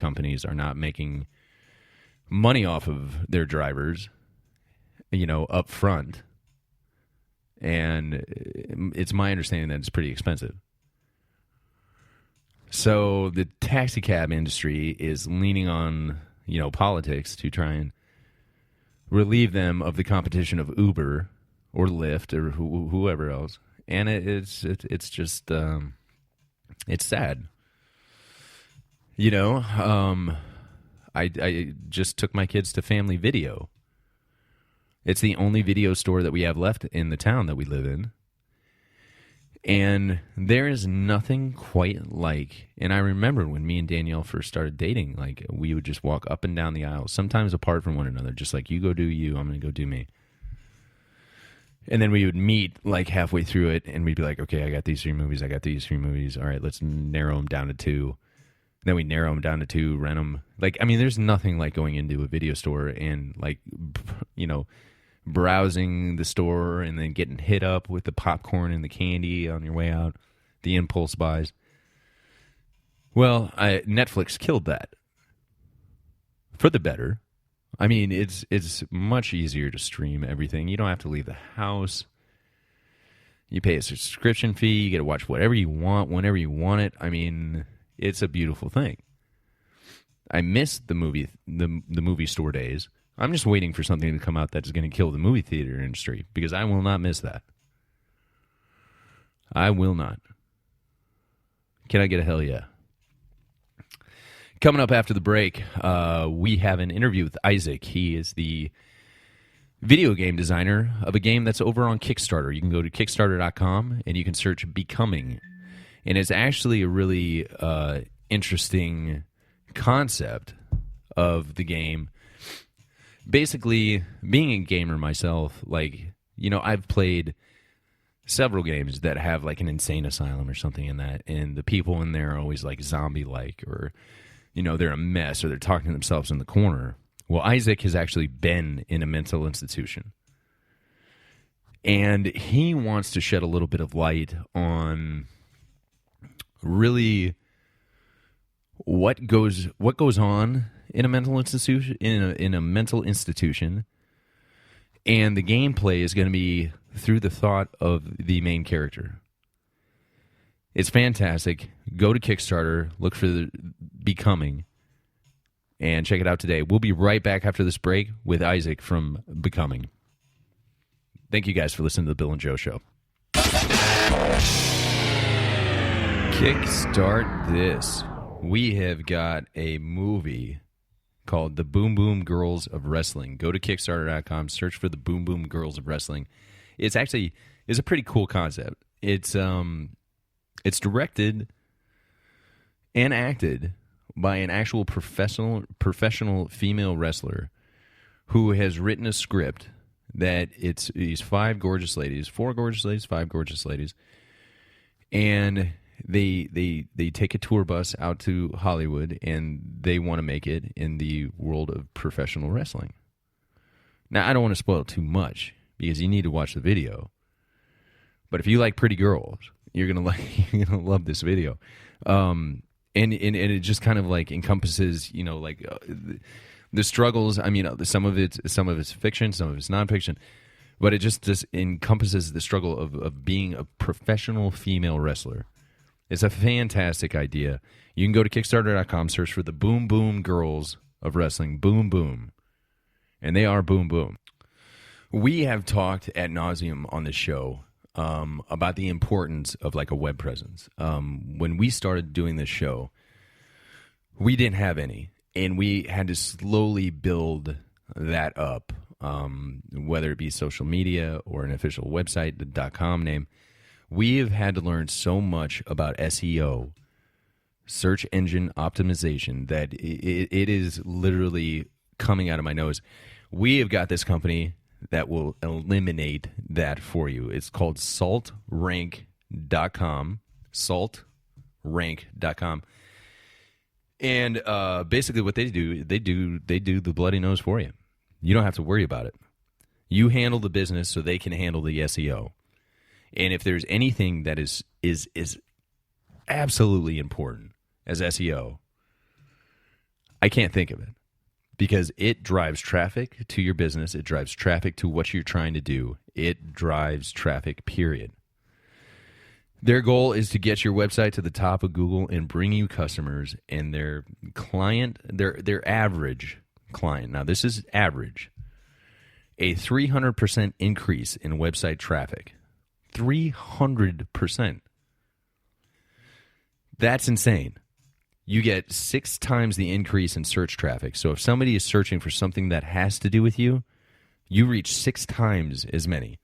companies are not making money off of their drivers, up front. And it's my understanding that it's pretty expensive. So the taxi cab industry is leaning on, politics to try and relieve them of the competition of Uber or Lyft or whoever else. And it's just, it's sad. I just took my kids to Family Video. It's the only video store that we have left in the town that we live in. And there is nothing quite like, and I remember when me and Danielle first started dating, like we would just walk up and down the aisle, sometimes apart from one another, just like you go do you, I'm going to go do me. And then we would meet like halfway through it and we'd be like, okay, I got these 3 movies. All right, let's narrow them down to 2. Then we narrow them down to 2, rent them. There's nothing like going into a video store and browsing the store and then getting hit up with the popcorn and the candy on your way out, the impulse buys. Well, Netflix killed that for the better. It's much easier to stream everything. You don't have to leave the house. You pay a subscription fee. You get to watch whatever you want, whenever you want it. It's a beautiful thing. I miss the movie store days. I'm just waiting for something to come out that's going to kill the movie theater industry because I will not miss that. I will not. Can I get a hell yeah? Coming up after the break, we have an interview with Isaac. He is the video game designer of a game that's over on Kickstarter. You can go to Kickstarter.com and you can search Becoming. And it's actually a really interesting concept of the game. Basically, being a gamer myself, I've played several games that have like an insane asylum or something in that, and the people in there are always like zombie-like, or they're a mess, or they're talking to themselves in the corner. Well, Isaac has actually been in a mental institution, and he wants to shed a little bit of light on really what goes on in a mental institution, in a mental institution, and the gameplay is going to be through the thought of the main character. It's fantastic. Go to Kickstarter, look for the Becoming, and check it out today. We'll be right back after this break with Isaac from Becoming. Thank you guys for listening to the Bill and Joe Show. Kickstart this. We have got a movie called The Boom Boom Girls of Wrestling. Go to Kickstarter.com, search for The Boom Boom Girls of Wrestling. It's a pretty cool concept. It's directed and acted by an actual professional female wrestler who has written a script that it's these 4 gorgeous ladies, 5 gorgeous ladies, and they take a tour bus out to Hollywood, and they want to make it in the world of professional wrestling. Now, I don't want to spoil too much because you need to watch the video. But if you like pretty girls, you're gonna love this video. And it just kind of like encompasses, the struggles. Some of it's fiction, some of it's nonfiction, but it just encompasses the struggle of being a professional female wrestler. It's a fantastic idea. You can go to Kickstarter.com, search for the Boom Boom Girls of Wrestling. Boom Boom. And they are boom boom. We have talked ad nauseum on this show about the importance of like a web presence. When we started doing this show, we didn't have any. And we had to slowly build that up, whether it be social media or an official website, the .com name. We have had to learn so much about SEO, search engine optimization, that it is literally coming out of my nose. We have got this company that will eliminate that for you. It's called saltrank.com, saltrank.com. And basically what they do the bloody nose for you. You don't have to worry about it. You handle the business so they can handle the SEO. And if there's anything that is absolutely important as SEO, I can't think of it because it drives traffic to your business. It drives traffic to what you're trying to do. It drives traffic, period. Their goal is to get your website to the top of Google and bring you customers, and their client, their average client, now this is average, a 300% increase in website traffic. 300%. That's insane. You get 6 times the increase in search traffic. So if somebody is searching for something that has to do with you, you reach 6 times as many.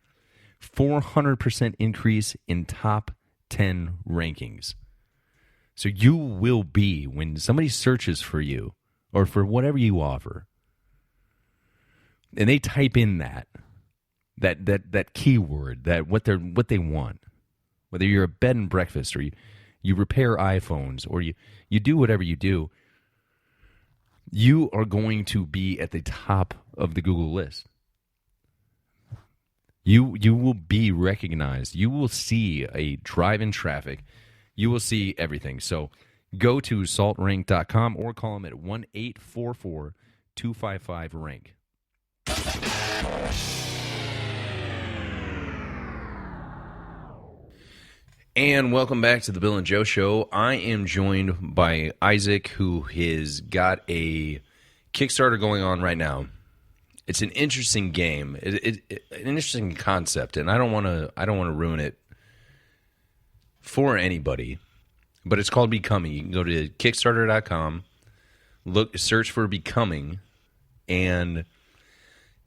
400% increase in top 10 rankings. So you will be, when somebody searches for you or for whatever you offer, and they type in that keyword, that what they want, whether you're a bed and breakfast or you repair iPhones or you do whatever you do, you are going to be at the top of the Google list. You will be recognized. You will see a drive in traffic. You will see everything. So go to saltrank.com or call them at 1-844-255-RANK. And welcome back to the Bill and Joe Show. I am joined by Isaac, who has got a Kickstarter going on right now. It's an interesting game, an interesting concept, and I don't want to ruin it for anybody. But it's called Becoming. You can go to Kickstarter.com, search for Becoming, and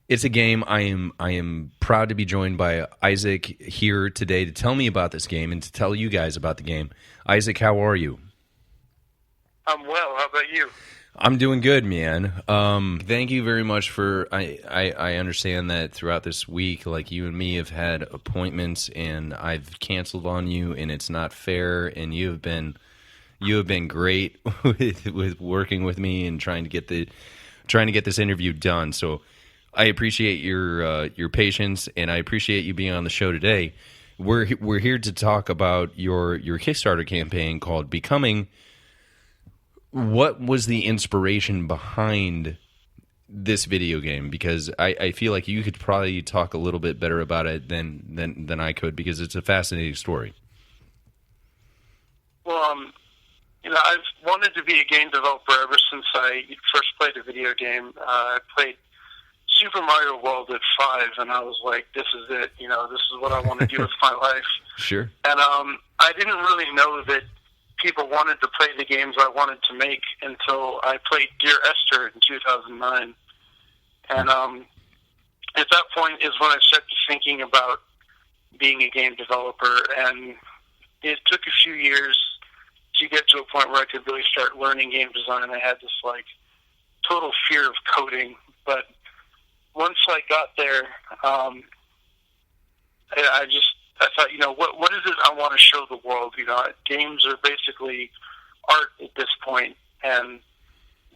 it's a game. I am proud to be joined by Isaac here today to tell me about this game and to tell you guys about the game. Isaac, how are you? I'm well. How about you? I'm doing good, man. Thank you very much for. I understand that throughout this week, like you and me have had appointments, and I've canceled on you, and it's not fair. And you have been great with working with me and trying to get this interview done. So I appreciate your patience, and I appreciate you being on the show today. We're here to talk about your Kickstarter campaign called Becoming. What was the inspiration behind this video game? Because I feel like you could probably talk a little bit better about it than I could, because it's a fascinating story. Well, I've wanted to be a game developer ever since I first played a video game. I played Super Mario World at 5, and I was like, this is it. This is what I want to do with my life. Sure. And I didn't really know that people wanted to play the games I wanted to make until I played Dear Esther in 2009. And at that point is when I started thinking about being a game developer. And it took a few years to get to a point where I could really start learning game design. I had this total fear of coding. But once I got there, I thought, what is it I want to show the world? Games are basically art at this point, and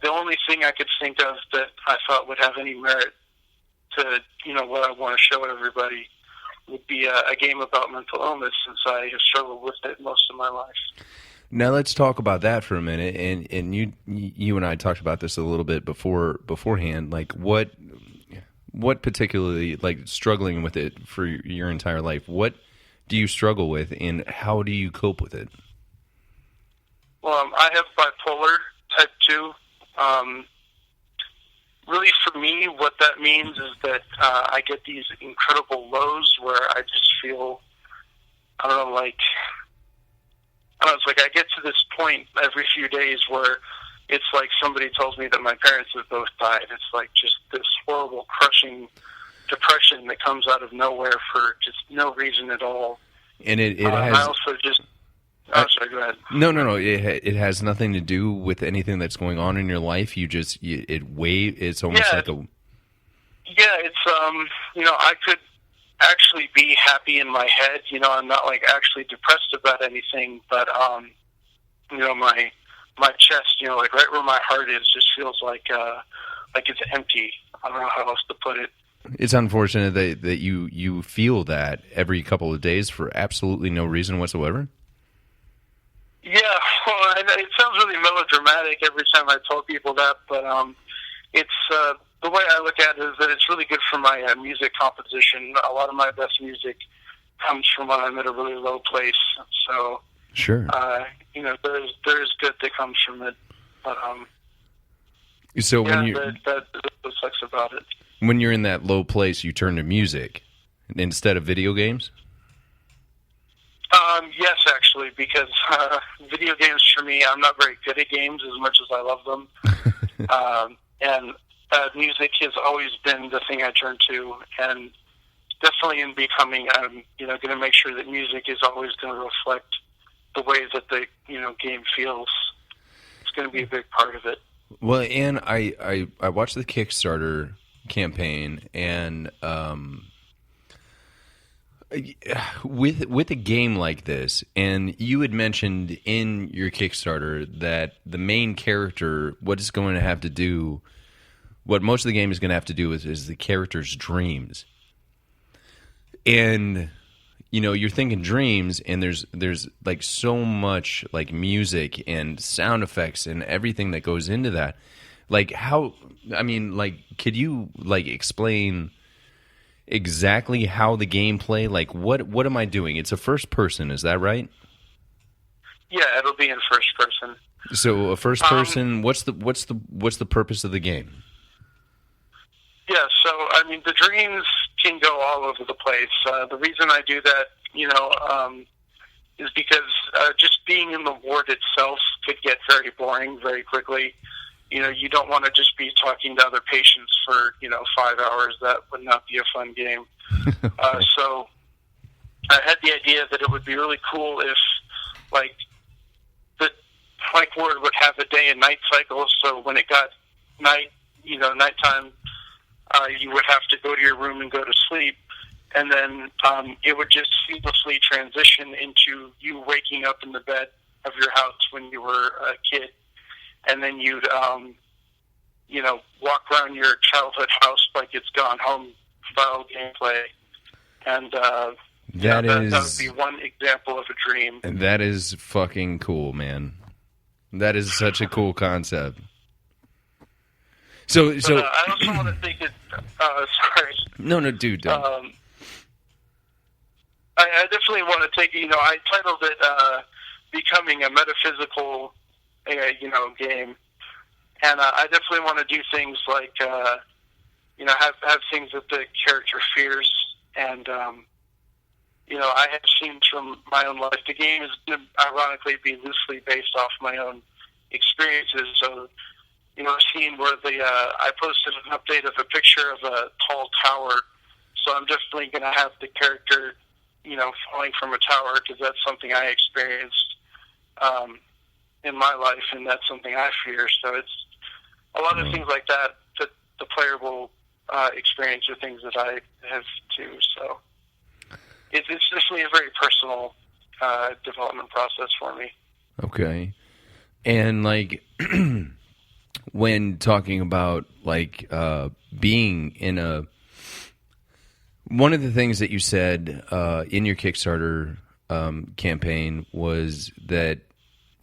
the only thing I could think of that I thought would have any merit to, what I want to show everybody would be a game about mental illness, since I have struggled with it most of my life. Now let's talk about that for a minute. And you and I talked about this a little bit beforehand. Like what particularly, like struggling with it for your entire life, what do you struggle with, and how do you cope with it? Well, I have bipolar type 2. Really, for me, what that means is that I get these incredible lows where I just feel, it's like I get to this point every few days where it's like somebody tells me that my parents have both died. It's like just this horrible, crushing depression that comes out of nowhere for just no reason at all. And it has. I also just. Oh, sorry. Go ahead. No. It has nothing to do with anything that's going on in your life. It's almost like a. Yeah, it's I could actually be happy in my head. I'm not actually depressed about anything, but my chest, right where my heart is, just feels like it's empty. I don't know how else to put it. It's unfortunate that you feel that every couple of days for absolutely no reason whatsoever. Yeah, well, it sounds really melodramatic every time I tell people that, but it's the way I look at it is that it's really good for my music composition. A lot of my best music comes from when I'm at a really low place. So, Sure. There's good that comes from it. But So yeah, when you that what sucks about it. when you're in that low place, you turn to music instead of video games. Yes, actually, because video games for me, I'm not very good at games as much as I love them. And music has always been the thing I turn to, and definitely in becoming, I'm going to make sure that music is always going to reflect the way that the game feels. It's going to be a big part of it. Well, and I watched the Kickstarter campaign, and with a game like this, and you had mentioned in your Kickstarter that the main character, what it's going to have to do, what most of the game is going to have to do is the character's dreams. And you're thinking dreams, and there's like so much like music and sound effects and everything that goes into that. Like could you like explain exactly how the gameplay, like what am I doing? It's a first person, is that right? Yeah, it'll be in first person. So a first person, what's the purpose of the game? Yeah, so I mean the dreams can go all over the place. The reason I do that, is because just being in the ward itself could get very boring very quickly. You don't want to just be talking to other patients for 5 hours. That would not be a fun game. So I had the idea that it would be really cool if ward would have a day and night cycle. So when it got nighttime, you would have to go to your room and go to sleep. And then it would just seamlessly transition into you waking up in the bed of your house when you were a kid. And then you'd, walk around your childhood house like it's Gone Home style gameplay. And that would be one example of a dream. That is fucking cool, man. That is such a cool concept. So I also want to think it. Sorry. No, dude. Don't. I definitely want to take. I titled it "Becoming a Metaphysical," game, and I definitely want to do things like, have things that the character fears, and I have scenes from my own life. The game is going to ironically be loosely based off my own experiences, so. A scene where I posted an update of a picture of a tall tower, so I'm definitely going to have the character, falling from a tower, because that's something I experienced in my life, and that's something I fear. So it's a lot of things like that the player will experience, are things that I have too. So it's definitely a very personal development process for me. Okay. And like when talking about like being in a, one of the things that you said in your Kickstarter campaign was that,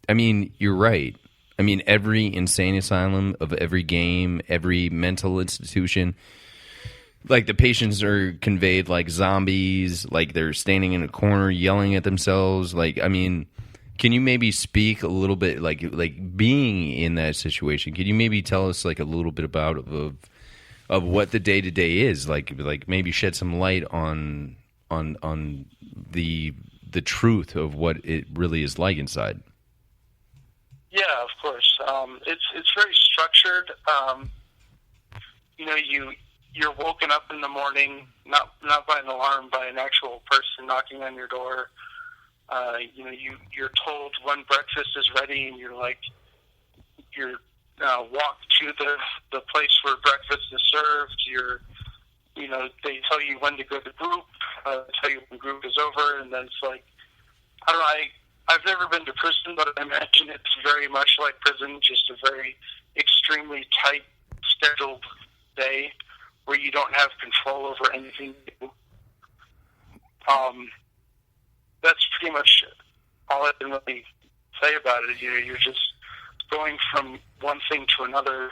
I mean, you're right. I mean, every insane asylum of every game, every mental institution, like the patients are conveyed like zombies, like they're standing in a corner yelling at themselves. Like, I mean, can you maybe speak a little bit, like being in that situation? Can you maybe tell us like a little bit about of what the day to day is like maybe shed some light on the truth of what it really is like inside? Yeah, of course. It's very structured. You're woken up in the morning, not by an alarm, by an actual person knocking on your door. You're told when breakfast is ready, and you're walked to the place where breakfast is served. They tell you when to go to group, tell you when group is over, and then it's like, I don't know, I've never been to prison, but I imagine it's very much like prison, just a very extremely tight, scheduled day where you don't have control over anything. That's pretty much all I can really say about it. You're just going from one thing to another